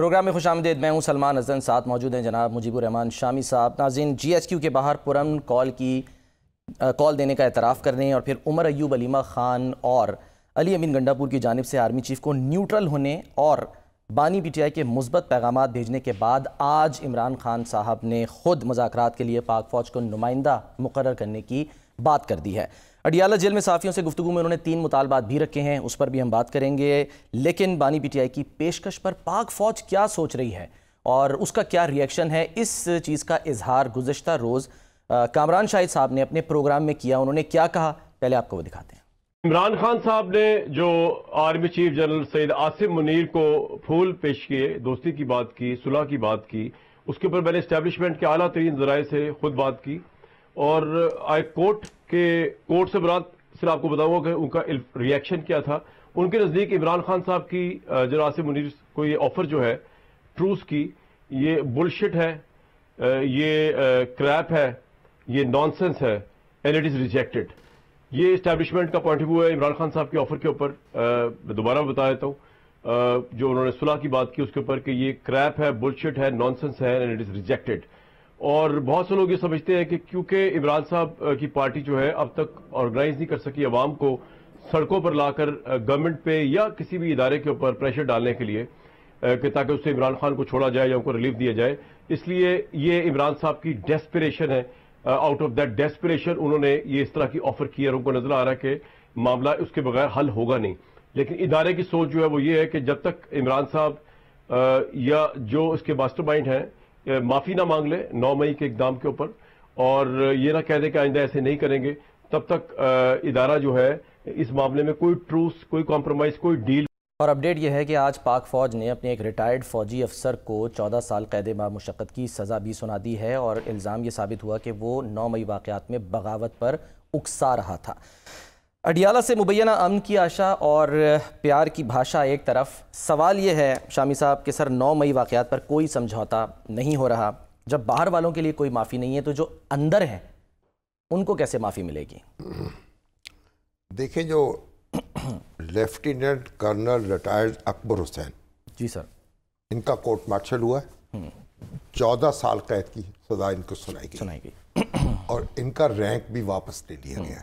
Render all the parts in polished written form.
Programme میں خوش آمدید. میں ہوں سلمان ازن. ساتھ موجود ہیں جناب مجیب الرحمان شامی صاحب. ناظرین, جی ایچ کیو کے باہر پرامن کال دینے کا اعتراف کرنے اور پھر عمر ایوب علیمہ خان اور علی امین گنڈا پور کی جانب سے آرمی چیف کو نیوٹرل ہونے اور بانی پی ٹی آئی کے مثبت پیغامات بھیجنے کے بعد آج عمران خان صاحب نے خود مذاکرات کے لیے پاک فوج کو نمائندہ مقرر کرنے کی بات کر دی ہے. اڈیالہ جیل میں صحافیوں سے گفتگو میں انہوں نے 3 مطالبات بھی رکھے ہیں, اس پر بھی ہم بات کریں گے. لیکن بانی پی ٹی آئی کی پیشکش پر پاک فوج کیا سوچ رہی ہے اور اس کا کیا ریئیکشن ہے, اس چیز کا اظہار گزشتہ روز کامران شاہد صاحب نے اپنے پروگرام میں کیا. انہوں نے کیا کہا, پہلے آپ کو وہ دکھاتے ہیں. عمران خان صاحب نے جو army chief general Syed Asim Munir کو پھول پیش کیے, دوستی کی بات کی, صلح کی بات کی, اس کے اوپر میں نے اسٹیبلشمنٹ کے اعلیٰ ترین ذرائع سے خود بات کی. اور کورٹ سے برات صرف آپ کو بتاؤں گا کہ ان کا ریئیکشن کیا تھا. ان کے نزدیک عمران خان صاحب کی جنرل عاصم منیر کو یہ آفر جو ہے ٹروس کی, یہ بلشٹ ہے, یہ کریپ ہے, یہ نان سینس ہے, اینڈ اٹ از ریجیکٹڈ. یہ اسٹیبلشمنٹ کا پوائنٹ آف ویو ہے عمران خان صاحب کے آفر کے اوپر. میں دوبارہ بتا دیتا ہوں, جو انہوں نے صلح کی بات کی اس کے اوپر کہ یہ کریپ ہے, بلشٹ ہے, نان سینس ہے, اینڈ اٹ از ریجیکٹڈ. اور بہت سے لوگ یہ سمجھتے ہیں کہ کیونکہ عمران صاحب کی پارٹی جو ہے اب تک آرگنائز نہیں کر سکی عوام کو سڑکوں پر لا کر گورنمنٹ پہ یا کسی بھی ادارے کے اوپر پریشر ڈالنے کے لیے کہ تاکہ اس سے عمران خان کو چھوڑا جائے یا ان کو ریلیف دیا جائے, اس لیے یہ عمران صاحب کی ڈیسپریشن ہے. آؤٹ آف دیٹ ڈیسپریشن انہوں نے یہ اس طرح کی آفر کی اور ان کو نظر آ رہا ہے کہ معاملہ اس کے بغیر حل ہوگا نہیں. لیکن ادارے کی سوچ جو ہے وہ یہ ہے کہ جب تک عمران صاحب یا جو اس کے ماسٹر مائنڈ ہیں معافی نہ مانگ لے 9 مئی کے اقدام کے اوپر اور یہ نہ کہہ دے کہ آئندہ ایسے نہیں کریں گے, تب تک ادارہ جو ہے اس معاملے میں کوئی ٹروس, کوئی کمپرومائز, کوئی ڈیل. اور اپڈیٹ یہ ہے کہ آج پاک فوج نے اپنے ایک ریٹائرڈ فوجی افسر کو 14 سال قید مشقت کی سزا بھی سنا دی ہے اور الزام یہ ثابت ہوا کہ وہ 9 مئی واقعات میں بغاوت پر اکسا رہا تھا. اڈیالہ سے مبینہ امن کی آشا اور پیار کی بھاشا ایک طرف, سوال یہ ہے شامی صاحب کہ سر 9 مئی واقعات پر کوئی سمجھوتا نہیں ہو رہا, جب باہر والوں کے لیے کوئی معافی نہیں ہے تو جو اندر ہیں ان کو کیسے معافی ملے گی؟ دیکھیں, جو لیفٹیننٹ کرنل ریٹائرڈ اکبر حسین, جی سر, ان کا کورٹ مارشل ہوا ہے, 14 سال قید کی سزا ان کو سنائی گئی اور ان کا رینک بھی واپس لے لیا گیا.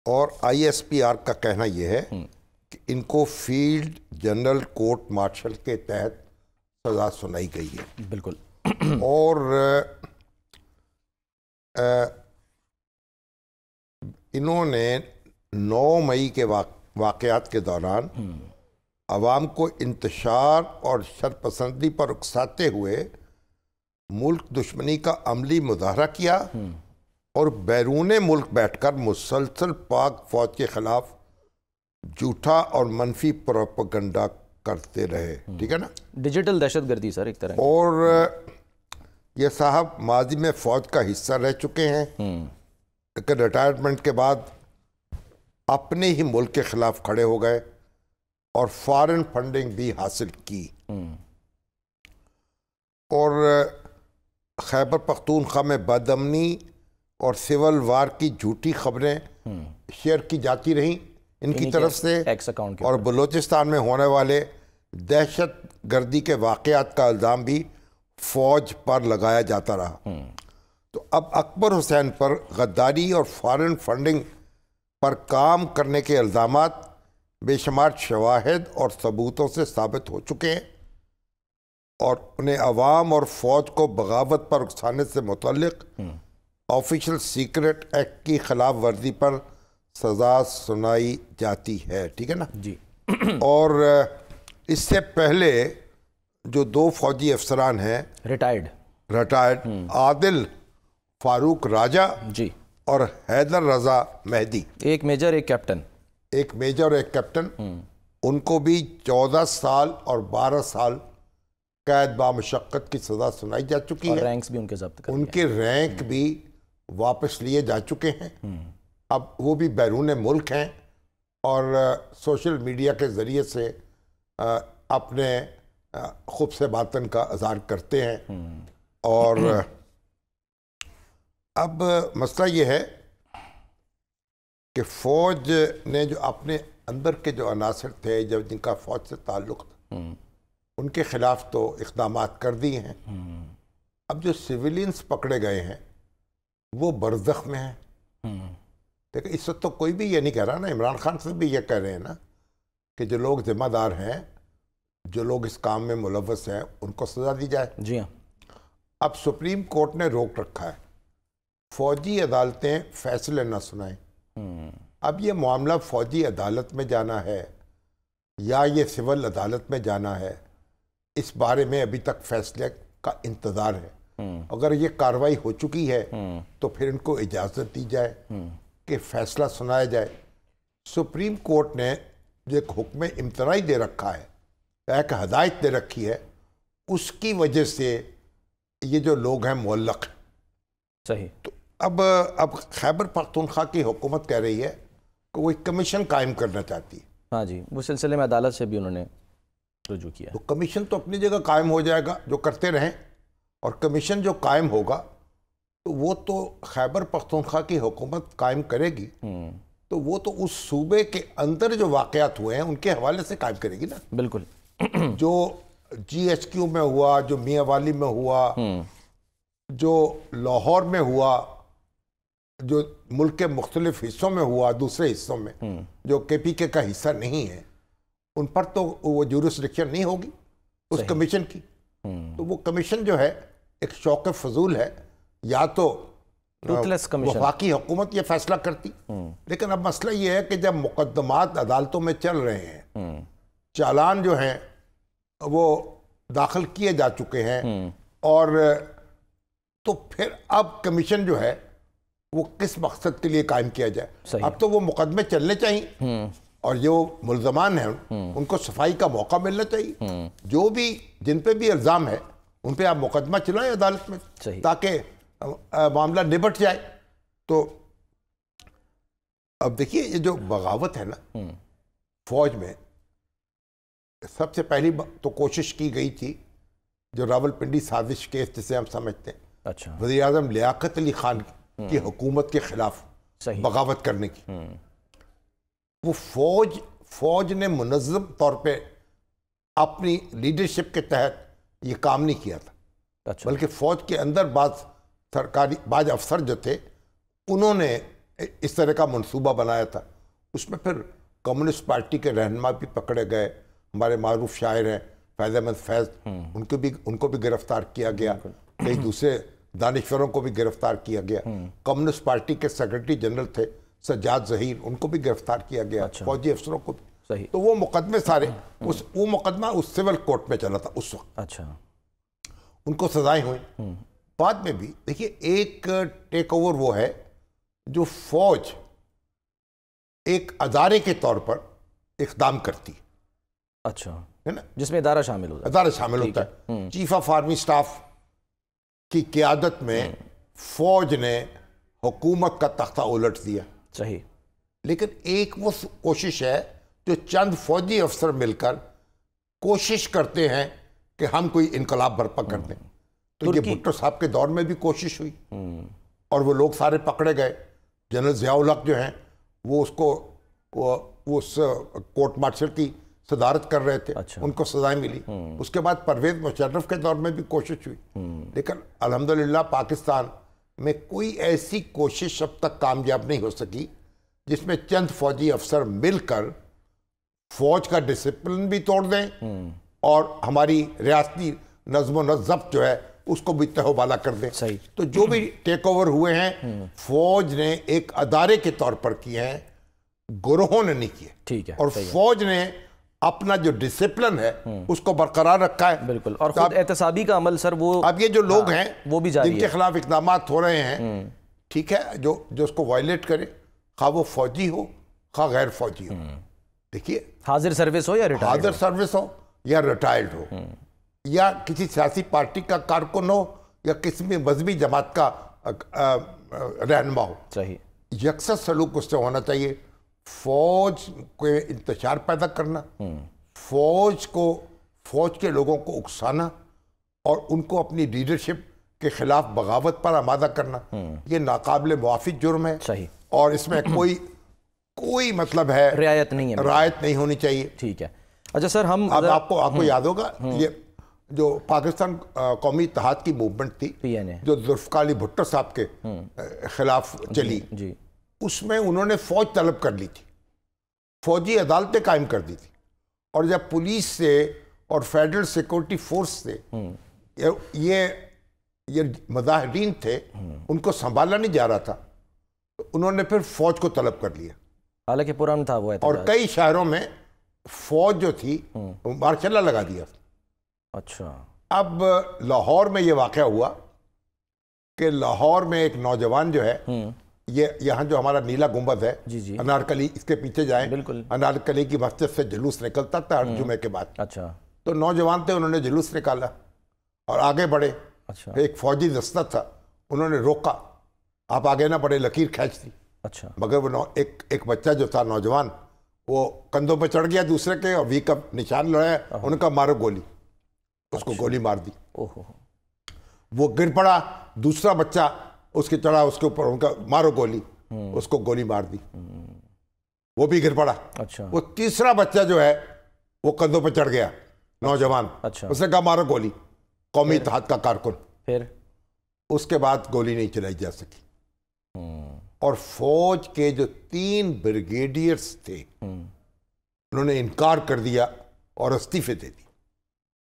اور آئی ایس پی آر کا کہنا یہ ہے کہ ان کو field general court marshal K تحت سزا سنائی گئی ہے. بالکل. اور انہوں نے 9 مئی کے واقعات کے دوران عوام کو انتشار اور شرپسندی پر اکساتے ہوئے ملک دشمنی کا عملی مظاہرہ کیا اور بیرون ملک بیٹھ کر مسلسل پاک فوج کے خلاف جھوٹا اور منفی پروپیگنڈا کرتے رہے. ٹھیک ہے نا, ڈیجیٹل دہشت گردی سر ایک طرح. اور یہ صاحب ماضی میں فوج کا حصہ رہ چکے ہیں, لیکن ریٹائرمنٹ کے بعد اپنے ہی ملک کے خلاف کھڑے ہو گئے اور فارن فنڈنگ بھی حاصل کی. اور خیبر پختونخوا میں بدامنی اور سول وار کی جھوٹی خبریں شیئر کی جاتی رہیں ان کی طرف سے, اور بلوچستان میں ہونے والے دہشت گردی کے واقعات کا الزام بھی فوج پر لگایا جاتا رہا. تو اب اکبر حسین پر غداری اور فارن فنڈنگ پر کام کرنے کے الزامات بے شمار شواہد اور ثبوتوں سے ثابت ہو چکے ہیں اور انہیں عوام اور فوج کو بغاوت پر اکسانے سے متعلق آفیشل سیکرٹ ایکٹ کی خلاف ورزی پر سزا سنائی جاتی ہے. ٹھیک ہے نا جی. اور اس سے پہلے جو 2 فوجی افسران ہیں ریٹائرڈ عادل فاروق راجہ جی اور حیدر رضا مہدی, ایک میجر ایک کیپٹن, ان کو بھی 14 سال اور 12 سال قید بامشقت کی سزا سنائی جا چکی ہے. رینکس بھی ان کے ضبط کر ان کے رینک بھی واپس لیے جا چکے ہیں. اب وہ بھی بیرون ملک ہیں اور سوشل میڈیا کے ذریعے سے اپنے خوب سے باطن کا اظہار کرتے ہیں. اور اب مسئلہ یہ ہے کہ فوج نے جو اپنے اندر کے جو عناصر تھے جن کا فوج سے تعلق تھا ان کے خلاف تو اقدامات کر دیے ہیں. اب جو سویلینز پکڑے گئے ہیں وہ برزخ میں ہیں. دیکھیں اس وقت تو کوئی بھی یہ نہیں کہہ رہا نا, عمران خان سے بھی یہ کہہ رہے ہیں نا کہ جو لوگ ذمہ دار ہیں, جو لوگ اس کام میں ملوث ہیں, ان کو سزا دی جائے. جی ہاں. اب سپریم کورٹ نے روک رکھا ہے, فوجی عدالتیں فیصلے نہ سنائیں. اب یہ معاملہ فوجی عدالت میں جانا ہے یا یہ سول عدالت میں جانا ہے, اس بارے میں ابھی تک فیصلے کا انتظار ہے. اگر یہ کارروائی ہو چکی ہے تو پھر ان کو اجازت دی جائے کہ فیصلہ سنایا جائے. سپریم کورٹ نے جو ایک حکم امتناعی دے رکھا ہے, ایک ہدایت دے رکھی ہے, اس کی وجہ سے یہ جو لوگ ہیں معلق ہیں. صحیح. تو اب خیبر پختونخوا کی حکومت کہہ رہی ہے کہ وہ ایک کمیشن قائم کرنا چاہتی ہے. ہاں جی, وہ سلسلے میں عدالت سے بھی انہوں نے رجوع کیا. تو کمیشن تو اپنی جگہ قائم ہو جائے گا, جو کرتے رہیں, اور کمیشن جو قائم ہوگا تو وہ تو خیبر پختونخوا کی حکومت قائم کرے گی, تو وہ تو اس صوبے کے اندر جو واقعات ہوئے ہیں ان کے حوالے سے قائم کرے گی نا. بالکل. جو جی ایچ کیو میں ہوا, جو میاں والی میں ہوا, جو لاہور میں ہوا, جو ملک کے مختلف حصوں میں ہوا, دوسرے حصوں میں جو کے پی کے کا حصہ نہیں ہے, ان پر تو وہ جورسڈکشن نہیں ہوگی اس کمیشن کی. تو وہ کمیشن جو ہے ایک شوق فضول ہے. یا تو وفاقی حکومت یہ فیصلہ کرتی, لیکن اب مسئلہ یہ ہے کہ جب مقدمات عدالتوں میں چل رہے ہیں, چالان جو ہیں وہ داخل کیے جا چکے ہیں, اور تو پھر اب کمیشن جو ہے وہ کس مقصد کے لیے قائم کیا جائے. اب تو وہ مقدمے چلنے چاہیے, اور جو ملزمان ہیں ان کو صفائی کا موقع ملنا چاہیے. جو بھی جن پہ بھی الزام ہے ان پہ آپ مقدمہ چلائیں عدالت میں, تاکہ معاملہ نبٹ جائے. تو اب دیکھیے یہ جو بغاوت ہے نا فوج میں, سب سے پہلی تو کوشش کی گئی تھی جو راول پنڈی سازش کیس جسے ہم سمجھتے ہیں, اچھا, وزیر اعظم لیاقت علی خان کی حکومت کے خلاف بغاوت کرنے کی. وہ فوج نے منظم طور پہ اپنی لیڈرشپ کے تحت یہ کام نہیں کیا تھا, بلکہ فوج کے اندر بعض افسر جو تھے انہوں نے اس طرح کا منصوبہ بنایا تھا. اس میں پھر کمیونسٹ پارٹی کے رہنما بھی پکڑے گئے. ہمارے معروف شاعر ہیں فیض احمد فیض, ان کو بھی گرفتار کیا گیا. کئی دوسرے دانشوروں کو بھی گرفتار کیا گیا. کمیونسٹ پارٹی کے سیکرٹری جنرل تھے سجاد ظہیر, ان کو بھی گرفتار کیا گیا. فوجی افسروں کو بھی. تو وہ مقدمے سارے وہ مقدمہ اس سول کورٹ میں چلا تھا اس وقت. اچھا, ان کو سزائیں ہوئیں. بعد میں بھی دیکھیے ایک ٹیک اوور وہ ہے جو فوج ایک ادارے کے طور پر اقدام کرتی. اچھا, ہے نا, جس میں ادارہ شامل ہوتا ہے. ادارہ شامل ہوتا ہے. چیف آف آرمی سٹاف کی قیادت میں فوج نے حکومت کا تختہ الٹ دیا. صحیح. لیکن ایک وہ کوشش ہے جو چند فوجی افسر مل کر کوشش کرتے ہیں کہ ہم کوئی انقلاب برپا کر دیں. تو یہ بھٹو صاحب کے دور میں بھی کوشش ہوئی, اور وہ لوگ سارے پکڑے گئے. جنرل ضیاء الحق جو ہیں وہ اس کورٹ مارشل کی صدارت کر رہے تھے. ان کو سزائیں ملی. اس کے بعد پرویز مشرف کے دور میں بھی کوشش ہوئی. لیکن الحمدللہ پاکستان میں کوئی ایسی کوشش اب تک کامیاب نہیں ہو سکی جس میں چند فوجی افسر مل کر فوج کا ڈسپلن بھی توڑ دیں اور ہماری ریاستی نظم و ضبط جو ہے اس کو بھی تہو بالا کر دیں. تو جو بھی ٹیک اوور ہوئے ہیں فوج نے ایک ادارے کے طور پر کیے ہیں, گروہوں نے نہیں کیے. ٹھیک ہے. اور فوج نے اپنا جو ڈسپلن ہے اس کو برقرار رکھا ہے. بالکل. اور خود احتسابی کا عمل سر وہ اب یہ جو لوگ ہیں وہ بھی جاری ہے, جن کے خلاف اقدامات ہو رہے ہیں, ٹھیک ہے, جو اس کو وائلیٹ کرے, خواہ وہ فوجی ہو خواہ غیر فوجی ہو. دیکھیے حاضر سروس ہو یا ریٹائرڈ, حاضر سروس ہو یا ریٹائرڈ ہو, یا کسی سیاسی پارٹی کا کارکن ہو یا کسی بھی مذہبی جماعت کا رہنما ہو. صحیح. یکساں سلوک اس سے ہونا چاہیے. فوج کو انتشار پیدا کرنا, فوج کے لوگوں کو اکسانا اور ان کو اپنی لیڈرشپ کے خلاف بغاوت پر آمادہ کرنا, یہ ناقابل معافی جرم ہے. صحیح. اور اس میں کوئی مطلب ہے رعایت نہیں ہے, رعایت نہیں ہونی چاہیے. ٹھیک ہے. اچھا سر، ہم اب آپ کو یاد ہوگا یہ جو پاکستان قومی اتحاد کی موومنٹ تھی جو ذوالفقار علی بھٹو صاحب کے خلاف چلی، اس میں انہوں نے فوج طلب کر لی تھی، فوجی عدالتیں قائم کر دی تھی، اور جب پولیس سے اور فیڈرل سیکورٹی فورس سے یہ مظاہرین تھے ان کو سنبھالا نہیں جا رہا تھا، تو انہوں نے پھر فوج کو طلب کر لیا، حالانکہ پرامن تھا وہ، اور کئی شہروں میں فوج جو تھی مارشل لا لگا دیا۔ اچھا، اب لاہور میں یہ واقعہ ہوا کہ لاہور میں ایک نوجوان جو ہے، یہاں جو ہمارا نیلا گنبد ہے انارکلی، اس کے پیچھے جائیں، انارکلی کی مسجد سے جلوس نکلتا تھا ہر جمعے کے بعد۔ اچھا، تو نوجوان تھے، انہوں نے جلوس نکالا اور آگے بڑھے۔ اچھا، ایک فوجی دستہ تھا، انہوں نے روکا، آپ آگے نہ بڑھے، لکیر کھینچ دی۔ اچھا، مگر وہ ایک بچہ جو تھا نوجوان، وہ کندھوں پہ چڑھ گیا دوسرے کے، اور وی کا نشان لڑایا، ان کا مارو گولی، اس کو گولی مار دی۔ وہ گر پڑا، دوسرا بچہ اس کے چڑھا، اس کے اوپر ان کا مارو گولی، اس کو گولی مار دی، وہ بھی گر پڑا۔ اچھا، وہ تیسرا بچہ جو ہے وہ کندھوں پہ چڑھ گیا، نوجوان، اس نے کہا مارو گولی، قومی اتحاد کا کارکن۔ پھر اس کے بعد گولی نہیں چلائی جا سکی، اور فوج کے جو 3 بریگیڈیئرز تھے انہوں نے انکار کر دیا اور استعفے دے دی۔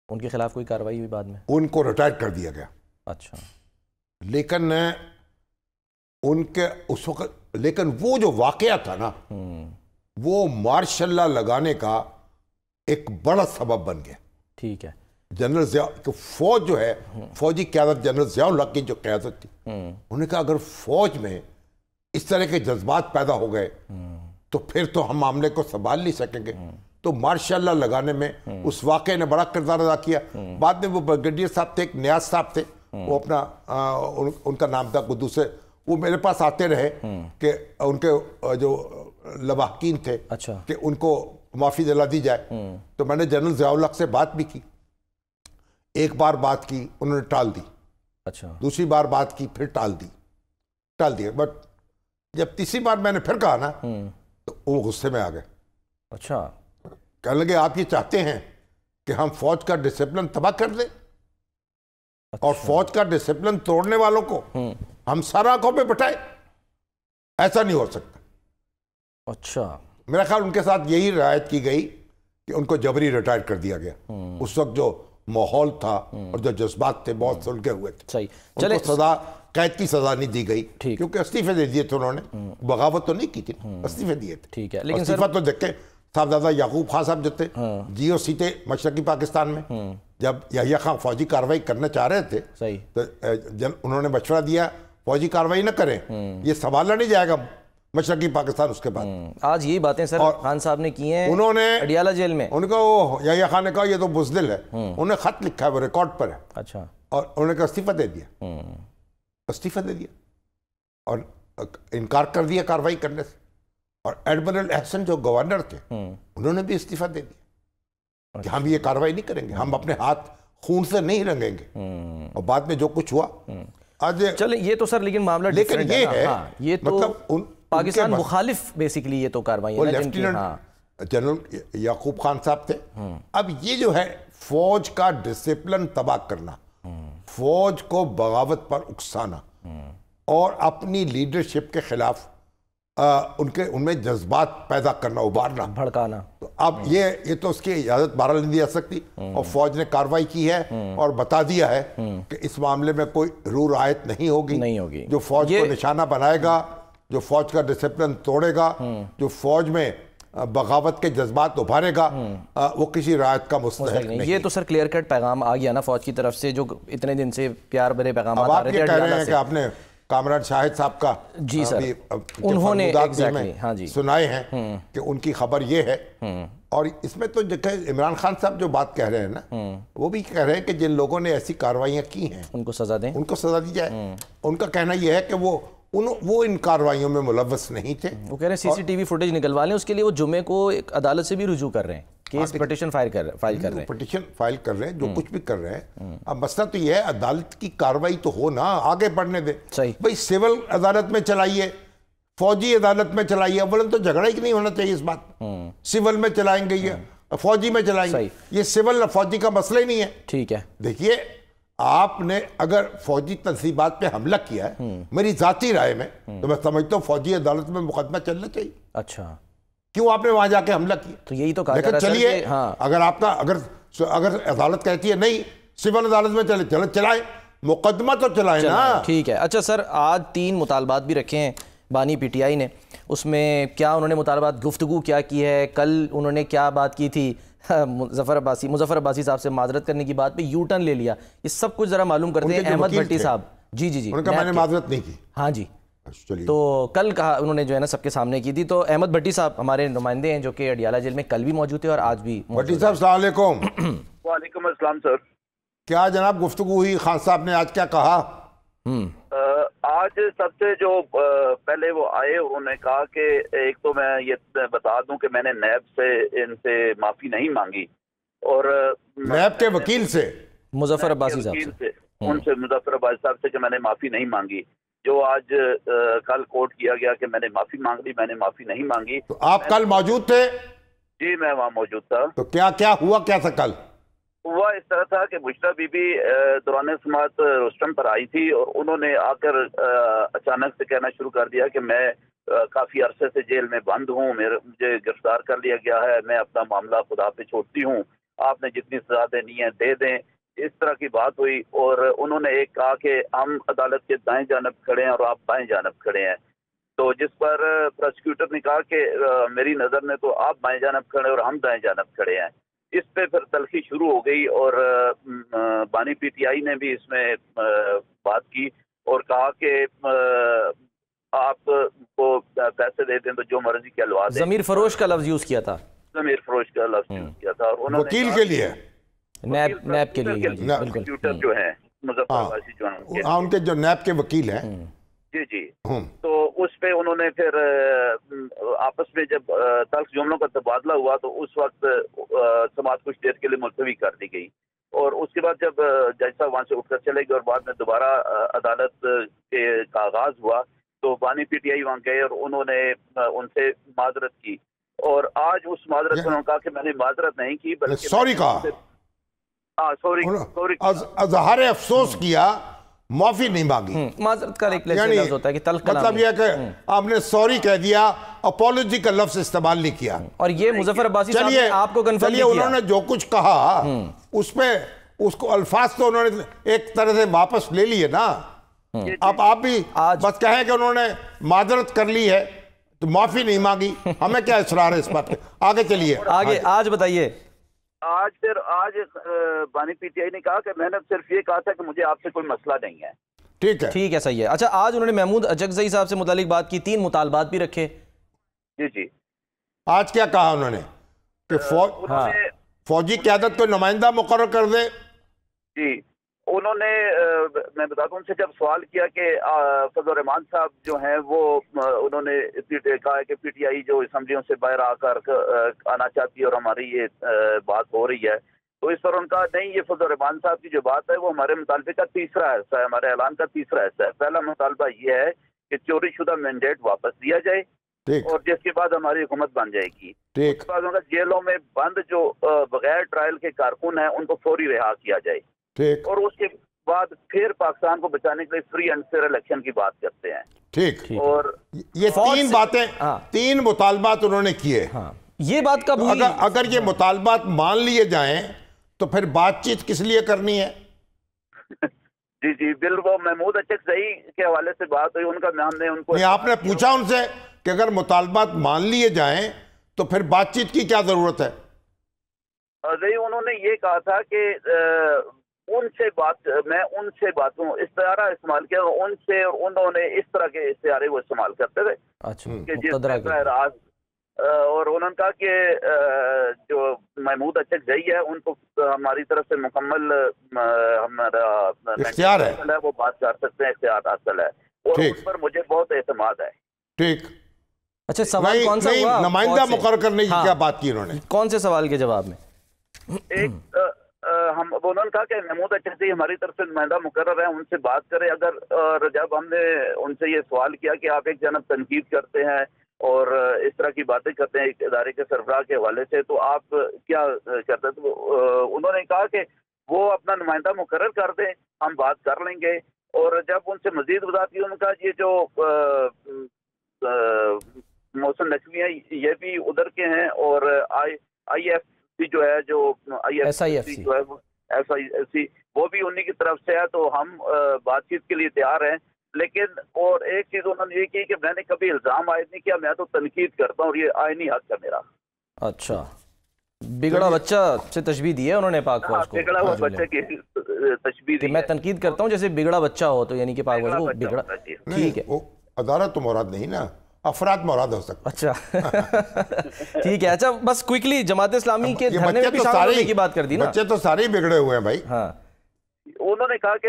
ان کے خلاف کوئی کارروائی ہوئی بعد میں؟ ان کو ریٹائر کر دیا گیا۔ اچھا، لیکن ان کے اس وقت، لیکن وہ جو واقعہ تھا نا، وہ مارشل لا لگانے کا ایک بڑا سبب بن گیا۔ ٹھیک ہے، جنرل ضیاء، فوج جو ہے، فوجی قیادت جنرل ضیاء الحق کی جو قیادت تھی، انہوں نے کہا اگر فوج میں اس طرح کے جذبات پیدا ہو گئے تو پھر تو ہم معاملے کو سنبھال نہیں سکیں گے۔ تو مارشل لا لگانے میں اس واقعے نے بڑا کردار ادا کیا۔ بعد میں وہ بریگیڈیئر صاحب تھے، ایک نیاز صاحب تھے، وہ اپنا ان کا نام تھا قدوس، وہ میرے پاس آتے رہے کہ ان کے جو لواحقین تھے کہ ان کو معافی دلا دی جائے۔ تو میں نے جنرل ضیاء الحق سے بات بھی کی، ایک بار بات کی، انہوں نے ٹال دی، اچھا، دوسری بار بات کی، پھر ٹال دی، بٹ جب تیسری بار میں نے پھر کہا نا تو وہ غصے میں آ گئے۔ اچھا، کہنے لگے آپ یہ چاہتے ہیں کہ ہم فوج کا ڈسپلن تباہ کر دیں، اور فوج کا ڈسپلن توڑنے والوں کو ہم سر آنکھوں پہ بٹھائے؟ ایسا نہیں ہو سکتا۔ اچھا، میرا خیال ان کے ساتھ یہی رعایت کی گئی کہ ان کو جبری ریٹائر کر دیا گیا۔ اس وقت جو ماحول تھا اور جو جذبات تھے بہت سلگے ہوئے تھے، صحیح، ان کو سزا، قید کی سزا نہیں دی گئی، کیونکہ استعفے دے دیے تھے انہوں نے، بغاوت تو نہیں کی تھی، استعفے دیے تھے۔ ٹھیک ہے، لیکن استعفا تو دیکھیں، صاحبزادہ یعقوب خان صاحب جو تھے جی او سی تھے مشرقی پاکستان میں، جب یحییٰ خان فوجی کارروائی کرنا چاہ رہے تھے تو انہوں نے مشورہ دیا فوجی کارروائی نہ کریں، یہ سنبھالا نہیں جائے گا مشرقی پاکستان۔ اس کے بعد آج یہی باتیں سر خان صاحب نے کی ہیں، انہوں نے اڈیالہ جیل میں، ان کو یحییٰ خان نے کہا یہ تو بزدل ہے، انہوں نے خط لکھا ہے، وہ ریکارڈ پر ہے، اچھا، اور انہوں نے کہا استعفیٰ دے دیا، استعفیٰ دے دیا اور انکار کر دیا کارروائی کرنے سے۔ اور ایڈمرل احسن جو گورنر تھے انہوں نے بھی استعفیٰ دے دیا کہ ہم یہ کارروائی نہیں کریں گے، ہم اپنے ہاتھ خون سے نہیں رنگیں گے۔ اور بعد میں جو کچھ ہوا آج، چلیں یہ تو سر لیکن معاملہ لیکن یہ ہے، یہ تو مطلب پاکستان مخالف بیسیکلی یہ تو کارروائی ہے، لیفٹیننٹ جنرل یعقوب خان صاحب تھے۔ اب یہ جو ہے فوج کا ڈسپلن تباہ کرنا، فوج کو بغاوت پر اکسانا اور اپنی لیڈرشپ کے خلاف ان میں جذبات پیدا کرنا، ابھارنا، بھڑکانا، تو اب یہ تو اس کی اجازت بہرحال نہیں دی جا سکتی، اور فوج نے کارروائی کی ہے اور بتا دیا ہے کہ اس معاملے میں کوئی رو رعایت نہیں ہوگی۔ جو فوج کو نشانہ بنائے گا، جو فوج کا ڈسپلن توڑے گا، جو فوج میں بغاوت کے جذبات ابھارے گا، وہ کسی رعایت کا مستحق نہیں۔ یہ تو سر کلیئر کٹ پیغام آ گیا نا فوج کی طرف سے، جو اتنے دن سے پیار بھرے پیغامات آ رہے تھے۔ اب آپ یہ کہہ رہے ہیں کہ آپ نے کامران شاہد صاحب کا جی سر انہوں نے سنائے ہیں کہ ان کی خبر یہ ہے، اور اس میں تو عمران خان صاحب جو بات کہہ رہے ہیں نا، وہ بھی کہہ رہے ہیں کہ جن لوگوں نے ایسی کارروائیاں کی ہیں ان کو سزا دیں، ان کو سزا دی جائے۔ ان کا کہنا یہ ہے کہ وہ ان کارروائیوں میں ملوث نہیں تھے۔ وہ کہہ رہے ہیں سی سی ٹی وی فوٹیج نکلوا لیں، اس کے لیے وہ جمعے کو ایک عدالت سے بھی رجوع کر رہے ہیں، کیس پٹیشن فائل کر رہے ہیں، پٹیشن فائل کر رہے ہیں، جو کچھ بھی کر رہے ہیں۔ اب مسئلہ تو یہ ہے عدالت کی کارروائی تو ہو نا، آگے بڑھنے دے۔ بھئی سول عدالت میں چلائیے، فوجی عدالت میں چلائیے، اولاً تو جھگڑا ہی نہیں ہونا چاہیے اس بات، سول میں چلائیں گے یہ فوجی میں چلائیں گے. یہ سول نہ فوجی کا مسئلہ ہی نہیں ہے. ٹھیک ہے. دیکھیے آپ نے اگر فوجی تنصیبات پہ حملہ کیا ہے میری ذاتی رائے میں تو میں سمجھتا ہوں فوجی عدالت میں مقدمہ چلنا چاہیے. اچھا کیوں آپ نے وہاں جا کے حملہ کیا؟ تو یہی تو کہا لیکن چلیے اگر آپ کا اگر عدالت کہتی ہے نہیں سول عدالت میں چلے چلائیں مقدمہ تو چلائیں نا. ٹھیک ہے. اچھا سر آج 3 مطالبات بھی رکھے ہیں بانی پی ٹی آئی نے, اس میں کیا انہوں نے مطالبات گفتگو کیا کی ہے, کل انہوں نے کیا بات کی تھی مظفر عباسی صاحب سے معذرت کرنے کی بات پہ یو ٹرن لے لیا, یہ سب کچھ ذرا معلوم کرتے ہیں. احمد بھٹی صاحب جی ان کا میں نے معذرت نہیں کی. ہاں جی تو کل کہا انہوں نے جو ہے نا سب کے سامنے کی تھی. تو احمد بھٹی صاحب ہمارے نمائندے ہیں جو کہ اڈیالہ جیل میں کل بھی موجود تھے اور آج بھی. بھٹی صاحب السلام علیکم. وعلیکم السلام سر. کیا جناب گفتگو ہوئی, خان صاحب نے آج کیا کہا؟ آج سب سے جو پہلے وہ آئے انہوں نے کہا کہ ایک تو میں یہ بتا دوں کہ میں نے نیب سے ان سے معافی نہیں مانگی, اور نیب کے وکیل سے مظفر عباسی صاحب سے ان سے مظفر عباسی صاحب سے کہ میں نے معافی نہیں مانگی. جو آج کل کوٹ کیا گیا کہ میں نے معافی مانگ لی, میں نے معافی نہیں مانگی. تو آپ کل موجود تھے؟ جی میں وہاں موجود تھا. تو کیا ہوا کیا تھا کل؟ ہوا اس طرح تھا کہ بشرا بی بی دوران سماعت رستم پر آئی تھی اور انہوں نے آ کر اچانک سے کہنا شروع کر دیا کہ میں کافی عرصے سے جیل میں بند ہوں, مجھے گرفتار کر لیا گیا ہے, میں اپنا معاملہ خدا پہ چھوڑتی ہوں, آپ نے جتنی سزا دینی ہے دے دیں. اس طرح کی بات ہوئی اور انہوں نے ایک کہا کہ ہم عدالت کے دائیں جانب کھڑے ہیں اور آپ بائیں جانب کھڑے ہیں. تو جس پر پروسیکیوٹر نے کہا کہ میری نظر میں تو آپ بائیں جانب کھڑے اور ہم دائیں جانب کھڑے ہیں. اس پہ پھر تلخی شروع ہو گئی اور بانی پی ٹی آئی نے بھی اس میں بات کی اور کہا کہ آپ کو پیسے دے دیں تو جو مرضی کہلوا دیں. ضمیر فروش کا لفظ یوز کیا تھا. ضمیر فروش کا لفظ یوز کیا تھا. اور انہوں نے وکیل کے لیے نیب کے لیے پروسیکیوٹر جو ہیں مظفر عباسی جو ہیں ان کے جو نیب کے وکیل ہیں جی تو اس پہ انہوں نے پھر آپس میں جب تلخ جملوں کا تبادلہ ہوا تو اس وقت سماعت کچھ دیر کے لیے ملتوی کر دی گئی. اور اس کے بعد جب جج صاحب وہاں سے اٹھ کر چلے گئے اور بعد میں دوبارہ عدالت کے کا آغاز ہوا تو بانی پی ٹی آئی وہاں گئے اور انہوں نے ان سے معذرت کی. اور آج اس معذرت میں انہوں نے کہا کہ میں نے معذرت نہیں کی بلکہ سوری کہا, اظہار افسوس کیا, معافی نہیں مانگی. معذرت کا ایک لفظ ہوتا ہے کہ تلخ کلام, مطلب یہ کہ آپ نے سوری کہہ دیا, اپولوجی کا لفظ استعمال نہیں کیا. اور یہ مظفر عباسی صاحب نے آپ کو کنفرم کیا. انہوں نے جو کچھ کہا اس پہ اس کو الفاظ تو انہوں نے ایک طرح سے واپس لے لیے نا. اب آپ بھی بس کہیں کہ انہوں نے معذرت کر لی ہے تو معافی نہیں مانگی, ہمیں کیا اصرار ہے اس بات پہ. آگے چلیے, آج بتائیے. آج بانی پی ٹی آئی نے کہا کہ میں نے صرف یہ کہا تھا کہ مجھے آپ سے کوئی مسئلہ نہیں ہے. ٹھیک ہے صحیح ہے. اچھا آج انہوں نے محمود اچکزئی صاحب سے متعلق بات کی, 3 مطالبات بھی رکھے. جی آج کیا کہا انہوں نے کہ فوجی قیادت کو نمائندہ مقرر کر دے. جی انہوں نے میں بتا دوں ان سے جب سوال کیا کہ فضل الرحمان صاحب جو ہیں وہ انہوں نے کہا ہے کہ پی ٹی آئی جو اسمبلیوں سے باہر آ کر آنا چاہتی ہے اور ہماری یہ بات ہو رہی ہے, تو اس پر ان کا نہیں, یہ فضل الرحمان صاحب کی جو بات ہے وہ ہمارے مطالبے کا تیسرا حصہ ہے, ہمارے اعلان کا تیسرا حصہ ہے. پہلا مطالبہ یہ ہے کہ چوری شدہ مینڈیٹ واپس دیا جائے اور جس کے بعد ہماری حکومت بن جائے گی. اس کے بعد جیلوں میں بند جو بغیر ٹرائل کے کارکن ہیں ان کو فوری رہا کیا جائے, اور اس کے بعد پھر پاکستان کو بچانے کے لیے فری اینڈ فیئر الیکشن کی بات کرتے ہیں. ٹھیک, اور یہ 3 باتیں 3 مطالبات انہوں نے کیے. یہ بات کب ہوئی؟ اگر یہ مطالبات مان لیے جائیں تو پھر بات چیت کس لیے کرنی ہے؟ جی بالکل. محمود اچکزئی کے حوالے سے بات ہوئی, ان کا ہم نے ان کو آپ نے پوچھا ان سے کہ اگر مطالبات مان لیے جائیں تو پھر بات چیت کی کیا ضرورت ہے؟ نہیں, انہوں نے یہ کہا تھا کہ ان سے باتوں استعارہ استعمال کیا ان سے, اور انہوں نے اس طرح کے استعارے وہ استعمال کرتے تھے کہ جس میں راز, اور انہوں نے کہا کہ جو محمود اچکزئی ہے ان کو ہماری طرف سے مکمل ہمارا اختیار ہے, وہ بات کر سکتے ہیں, اختیار حاصل ہے, اور اس پر مجھے بہت اعتماد ہے. ٹھیک. اچھا سوال کون سا ہوا؟ نمائندہ مقرر کرنے کی کیا بات کی انہوں نے؟ کون سے سوال کے جواب میں؟ انہوں نے کہا کہ محمود اچکزئی ہماری طرف سے نمائندہ مقرر ہے, ان سے بات کریں. اگر جب ہم نے ان سے یہ سوال کیا کہ آپ ایک جانب تنقید کرتے ہیں اور اس طرح کی باتیں کرتے ہیں ایک ادارے کے سربراہ کے حوالے سے، تو آپ کیا کرتے ہیں؟ تو انہوں نے کہا کہ وہ اپنا نمائندہ مقرر کر دیں، ہم بات کر لیں گے. اور جب ان سے مزید وضاحت کی، ان کا یہ جو محسن نقوی ہیں یہ بھی ادھر کے ہیں، اور آئی ایف سی جو ہے، جو ایس آئی ایف سی جو ہے ایس آئی ایف سی، وہ بھی انہی کی طرف سے ہے. تو ہم بات چیت کے لیے تیار ہیں. لیکن اور ایک چیز انہوں نے یہ کی کہ میں نے کبھی الزام عائد نہیں کیا، میں تو تنقید کرتا ہوں اور یہ آئینی حق ہے میرا. اچھا، بگڑا بچہ سے تشبیہ دی ہے انہوں نے پاک فوج کو، بگڑا ہوا بچہ کی تشبیہ دی. میں تنقید کرتا ہوں جیسے بگڑا بچہ ہو، تو یعنی کہ پاک فوج کو بگڑا. ٹھیک ہے، عدالت تو مراد نہیں نا، افراد مراد ہو سکتا. اچھا ٹھیک ہے. اچھا بس کوئکلی جماعت اسلامی کے دھرنے میں بھی شامل ہونے کی بات کر دی نا. بچے تو سارے ہی بگڑے ہوئے ہیں بھائی. ہاں، انہوں نے کہا کہ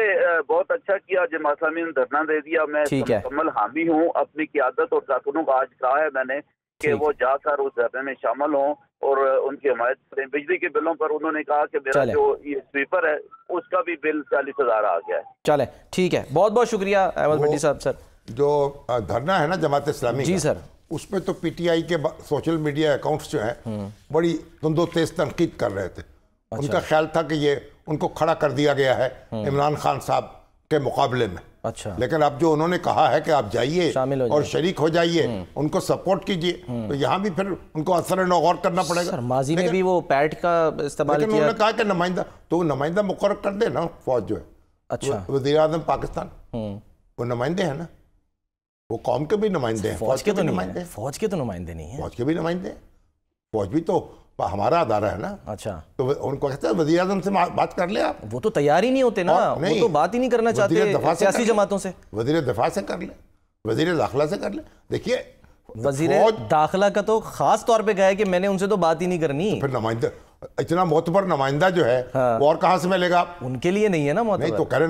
بہت اچھا کیا جماعت اسلامی نے دھرنا دے دیا، میں مکمل حامی ہوں. اپنی قیادت اور کارکنوں کا آج کہا ہے میں نے کہ وہ جا کر اس دھرنے میں شامل ہوں اور ان کی حمایت کریں. بجلی کے بلوں پر انہوں نے کہا کہ میرا جو یہ سویپر ہے اس کا بھی بل 40,000 آ گیا ہے. چلیں ٹھیک ہے، بہت بہت شکریہ احمد بھٹی صاحب. سر جو دھرنا ہے نا جماعت اسلامی جی سر، اس پہ تو پی ٹی آئی کے سوشل میڈیا اکاؤنٹس جو ہیں بڑی تند و تیز تنقید کر رہے تھے. ان کا خیال تھا کہ یہ ان کو کھڑا کر دیا گیا ہے عمران خان صاحب کے مقابلے میں. اچھا، لیکن اب جو انہوں نے کہا ہے کہ آپ جائیے اور شریک ہو جائیے، ان کو سپورٹ کیجئے، تو یہاں بھی پھر ان کو اثر نوغور کرنا پڑے گا. ماضی میں بھی وہ پیٹ کا استعمال کیا. لیکن انہوں نے کہا کہ نمائندہ تو نمائندہ مقرر کر دے نا فوج جو ہے. اچھا، وزیر اعظم پاکستان وہ نمائندے ہیں نا، وہ قوم کے بھی نمائندے ہیں، فوج کے تو نمائندے، فوج کے تو نمائندے نہیں ہیں. فوج کے بھی نمائندے ہیں، فوج بھی تو ہمارا ادارہ ہے نا. اچھا، تو ان کو کہتے ہیں وزیر اعظم سے بات کر لیں آپ. وہ تو تیار ہی نہیں ہوتے نا، وہ تو بات ہی نہیں کرنا چاہتے سیاسی جماعتوں سے. وزیر دفاع سے کر لیں، وزیر داخلہ سے کر لیں. دیکھیے وزیر داخلہ کا تو خاص طور پہ کہا ہے کہ میں نے ان سے تو بات ہی نہیں کرنی. پھر نمائندہ اتنا معتبر نمائندہ جو ہے وہ اور کہاں سے ملے گا؟ ان کے لیے نہیں ہے نا معتبر. نہیں تو کہہ رہے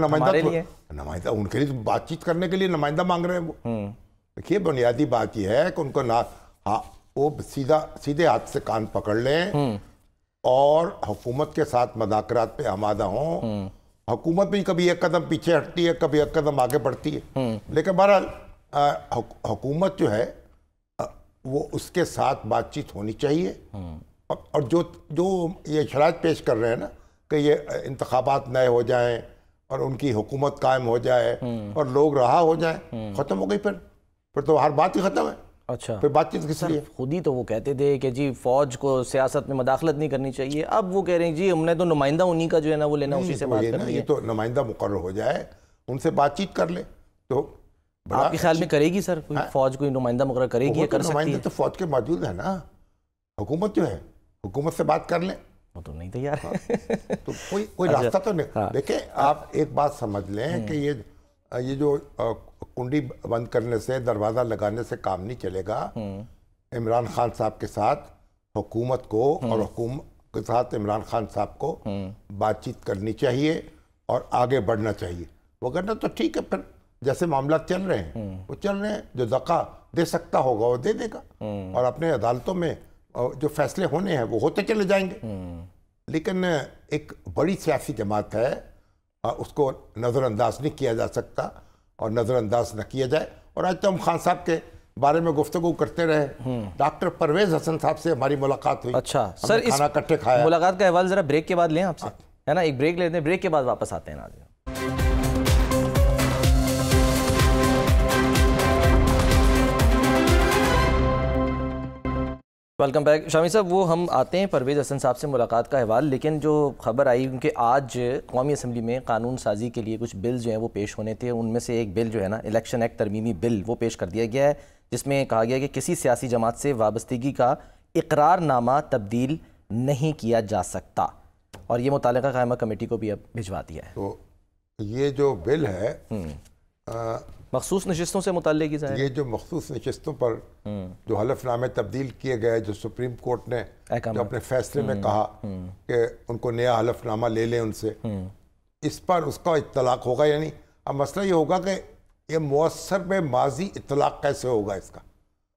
نمائندہ ان کے لیے بات چیت کرنے کے لیے نمائندہ مانگ رہے ہیں وہ. دیکھیے بنیادی بات یہ ہے کہ ان کو وہ سیدھے ہاتھ سے کان پکڑ لیں اور حکومت کے ساتھ مذاکرات پہ آمادہ ہوں. حکومت بھی کبھی ایک قدم پیچھے ہٹتی ہے، کبھی ایک قدم آگے بڑھتی ہے، لیکن بہرحال حکومت جو ہے وہ اس کے ساتھ بات چیت ہونی چاہیے. اور جو یہ شرائط پیش کر رہے ہیں نا کہ یہ انتخابات نئے ہو جائیں اور ان کی حکومت قائم ہو جائے اور لوگ رہا ہو جائیں، ختم ہو گئی پھر تو ہر بات ہی ختم ہے. اچھا، پھر بات چیت کس لیے؟ خود ہی تو وہ کہتے تھے کہ جی فوج کو سیاست میں مداخلت نہیں کرنی چاہیے. اب وہ کہہ رہے ہیں جی ہم نے تو نمائندہ انہی کا جو ہے نا وہ لینا، اسی سے بات کرنی ہے. یہ تو نمائندہ مقرر ہو جائے، ان سے بات چیت کر لے. تو آپ کے خیال میں کرے گی سر فوج کوئی نمائندہ مقرر کرے گی یا کر سکتی ہے؟ نمائندہ تو فوج کے موجود ہے نا، حکومت جو ہے حکومت سے بات کر لیں. وہ تو نہیں تیار ہے. تو کوئی راستہ تو نہیں. دیکھیں آپ ایک بات سمجھ لیں کہ یہ جو کنڈی بند کرنے سے، دروازہ لگانے سے کام نہیں چلے گا. عمران خان صاحب کے ساتھ حکومت کو اور حکومت کے ساتھ عمران خان صاحب کو بات چیت کرنی چاہیے اور آگے بڑھنا چاہیے. وہ کرنا تو ٹھیک ہے، پھر جیسے معاملات چل رہے ہیں وہ چل رہے ہیں. جو زکا دے سکتا ہوگا وہ دے دے گا اور اپنے عدالتوں میں جو فیصلے ہونے ہیں وہ ہوتے چلے جائیں گے. لیکن ایک بڑی سیاسی جماعت ہے، اس کو نظر انداز نہیں کیا جا سکتا اور نظر انداز نہ کیا جائے. اور آج تو ہم خان صاحب کے بارے میں گفتگو کرتے رہے. ڈاکٹر پرویز حسن صاحب سے ہماری ملاقات ہوئی. اچھا سر، اس کھانا کٹھے کھایا. ملاقات کا احوال ذرا بریک کے بعد لیں آپ سے، ہے نا؟ ایک بریک لیتے ہیں، بریک کے بعد واپس آتے ہیں. ناظرین ویلکم بیک. شامی صاحب، وہ ہم آتے ہیں پرویز حسن صاحب سے ملاقات کا احوال. لیکن جو خبر آئی کہ آج قومی اسمبلی میں قانون سازی کے لیے کچھ بل جو ہیں وہ پیش ہونے تھے. ان میں سے ایک بل جو ہے نا الیکشن ایکٹ ترمیمی بل، وہ پیش کر دیا گیا ہے، جس میں کہا گیا کہ کسی سیاسی جماعت سے وابستگی کا اقرار نامہ تبدیل نہیں کیا جا سکتا، اور یہ متعلقہ قائمہ کمیٹی کو بھی اب بھجوا دیا ہے. تو یہ جو بل ہے مخصوص نشستوں سے متعلق ہی ظاہر، یہ جو مخصوص نشستوں پر جو حلف نامے تبدیل کیے گئے، جو سپریم کورٹ نے جو اپنے فیصلے میں کہا کہ ان کو نیا حلف نامہ لے لیں ان سے، اس پر اس کا اطلاق ہوگا. یعنی اب مسئلہ یہ ہوگا کہ یہ مؤثر بے ماضی اطلاق کیسے ہوگا اس کا.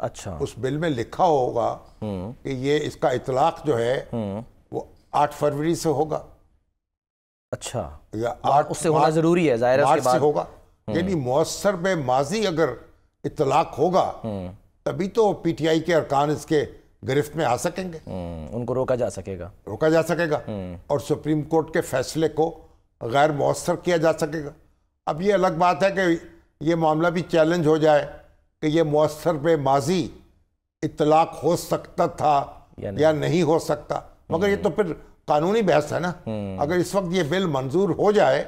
اچھا، اس بل میں لکھا ہوگا کہ یہ اس کا اطلاق جو ہے وہ 8 فروری سے ہوگا. اچھا، یا اس سے ہونا ضروری ہے ظاہر ہے، اس کے بعد ہوگا. یعنی مؤثر بے ماضی اگر اطلاق ہوگا تبھی تو پی ٹی آئی کے ارکان اس کے گرفت میں آ سکیں گے, ان کو روکا جا سکے گا اور سپریم کورٹ کے فیصلے کو غیر مؤثر کیا جا سکے گا. اب یہ الگ بات ہے کہ یہ معاملہ بھی چیلنج ہو جائے کہ یہ مؤثر پہ ماضی اطلاق ہو سکتا تھا یا نہیں ہو سکتا, مگر یہ تو پھر قانونی بحث ہے نا. اگر اس وقت یہ بل منظور ہو جائے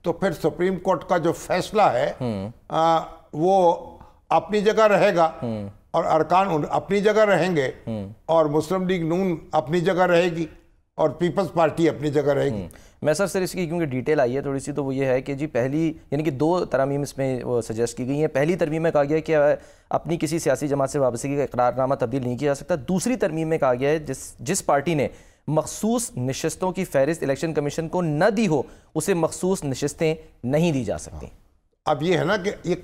تو پھر سپریم کورٹ کا جو فیصلہ ہے وہ اپنی جگہ رہے گا اور ارکان اپنی جگہ رہیں گے اور مسلم لیگ نون اپنی جگہ رہے گی اور پیپلز پارٹی اپنی جگہ رہے گی. میں سر اس کی کیونکہ ڈیٹیل آئی ہے تھوڑی سی, تو وہ یہ ہے کہ جی پہلی یعنی کہ 2 ترامیم اس میں سجیسٹ کی گئی ہیں. پہلی ترمیم میں کہا گیا ہے کہ اپنی کسی سیاسی جماعت سے وابستگی کا اقرارنامہ تبدیل نہیں کیا جا سکتا. دوسری ترمیم میں کہا گیا ہے جس پارٹی نے مخصوص نشستوں کی فہرست الیکشن کمیشن کو نہ دی ہو اسے مخصوص نشستیں نہیں دی جا سکتی. اب یہ ہے نا کہ یہ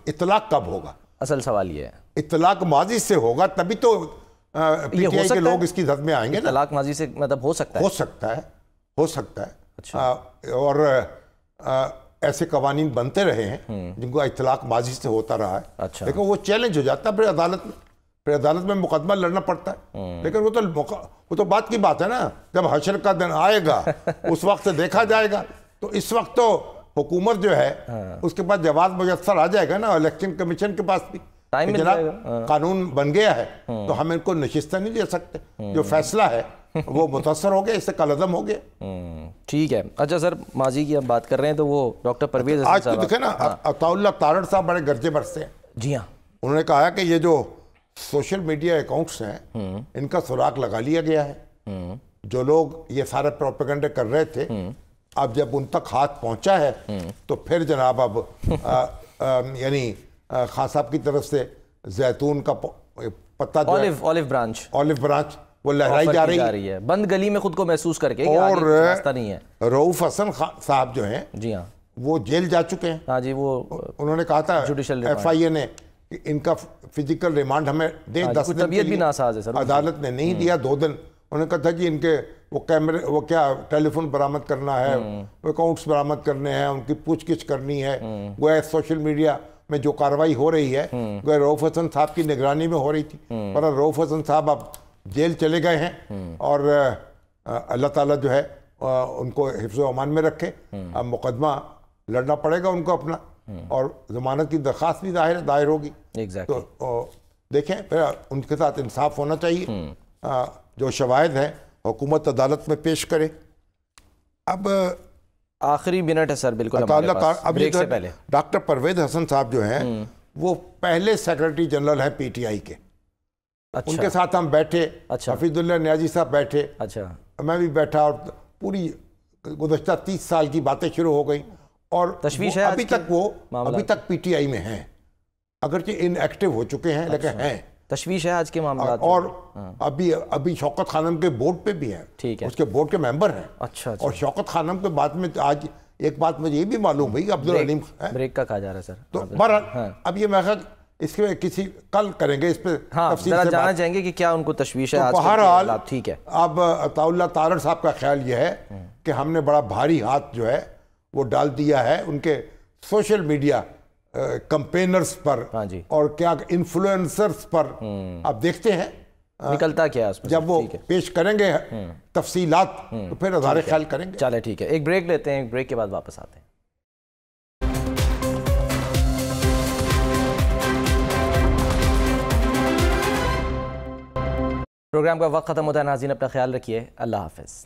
اطلاق کب ہوگا, اصل سوال یہ ہے. اطلاق ماضی سے ہوگا تبھی تو پی ٹی آئی کے لوگ اس کی زد میں آئیں گے نا. اطلاق ماضی سے مطلب ہو سکتا ہے. اچھا. اور ایسے قوانین بنتے رہے ہیں جن کو اطلاق ماضی سے ہوتا رہا ہے. اچھا. لیکن وہ چیلنج ہو جاتا ہے پھر عدالت میں مقدمہ لڑنا پڑتا ہے. لیکن وہ تو بات کی بات ہے نا, جب حشر کا دن آئے گا اس وقت دیکھا جائے گا. تو اس وقت تو حکومت جو ہے اس کے پاس جواز میسر آ جائے گا نا, الیکشن کمیشن کے پاس بھی جناب قانون بن گیا ہے تو ہم ان کو نشستیں نہیں دے سکتے. جو فیصلہ ہے وہ متاثر ہو گیا, اس سے کالعدم ہو گیا. ٹھیک ہے. اچھا سر, ماضی کی اب بات کر رہے ہیں تو وہ ڈاکٹر پرویز آج تو دیکھیں نا عطا اللہ تارڑ صاحب بڑے گرجے برسے ہیں. جی ہاں. انہوں نے کہا کہ یہ جو سوشل میڈیا اکاؤنٹس ہیں ان کا سراغ لگا لیا گیا ہے. جو لوگ یہ سارے پروپیگنڈے کر رہے تھے اب جب ان تک ہاتھ پہنچا ہے تو پھر جناب اب یعنی خان صاحب کی طرف سے زیتون کا پتا جو اولیو برانچ وہ لہرائی جا رہی ہے بند گلی میں خود کو محسوس کر کے اور راستہ نہیں ہے. رؤوف حسن صاحب جو ہیں جی ہاں وہ جیل جا چکے ہیں. ہاں جی, وہ انہوں نے کہا تھا ایف آئی اے نے کہ ان کا فزیکل ریمانڈ ہمیں دیں 10 دن. طبیعت بھی ناساز ہے سر. عدالت نے نہیں دیا 2 دن. انہوں نے کہا تھا جی ان کے وہ کیمرے وہ کیا ٹیلی فون برآمد کرنا ہے, اکاؤنٹس برآمد کرنے ہیں, ان کی پوچھ گچھ کرنی ہے. وہ سوشل میڈیا میں جو کارروائی ہو رہی ہے وہ رؤوف حسن صاحب کی نگرانی میں ہو رہی تھی. اور رؤوف حسن صاحب اب جیل چلے گئے ہیں اور اللہ تعالیٰ جو ہے ان کو حفظ و امان میں رکھے. اب مقدمہ لڑنا پڑے گا ان کو اپنا, اور ضمانت کی درخواست بھی دائر ہوگی. تو دیکھیں پھر ان کے ساتھ انصاف ہونا چاہیے. جو شواہد ہیں حکومت عدالت میں پیش کرے. اب آخری منٹ ہے سر بالکل بریک سے پہلے. ڈاکٹر پرویز حسن صاحب جو ہیں وہ پہلے سیکرٹری جنرل ہیں پی ٹی آئی کے. ان کے ساتھ ہم بیٹھے, حفیظ اللہ نیازی صاحب بیٹھے, میں بھی بیٹھا, اور پوری گزشتہ 30 سال کی باتیں شروع ہو گئیں. اور ابھی تک پی ٹی آئی میں ہیں, اگرچہ ان ایکٹیو ہو چکے ہیں لیکن ہیں. تشویش ہے آج کے معاملات. اور ابھی شوکت خانم کے بورڈ پہ بھی ہیں, اس کے بورڈ کے ممبر ہیں. اچھا. اور شوکت خانم کے بعد میں آج ایک بات مجھے یہ بھی معلوم ہوئی کہ عبدالعلیم بریک کا کہا جا رہا ہے سر. تو بہرحال اب یہ میں اس کے کسی کل کریں گے اس پہ تفصیل سے جاننا چاہیں گے کہ کیا ان کو تشویش ہے. بہرحال ٹھیک ہے. اب عطا اللہ تارڑ صاحب کا خیال یہ ہے کہ ہم نے بڑا بھاری ہاتھ جو ہے وہ ڈال دیا ہے ان کے سوشل میڈیا کمپینرز پر اور کیا انفلوئنسرز پر. اب دیکھتے ہیں نکلتا کیا اس میں جب وہ پیش کریں گے تفصیلات تو پھر اظہار خیال کریں گے. چلے ٹھیک ہے, ایک بریک لیتے ہیں, ایک بریک کے بعد واپس آتے ہیں. پروگرام کا وقت ختم ہوتا ہے. ناظرین اپنا خیال رکھیے. اللہ حافظ.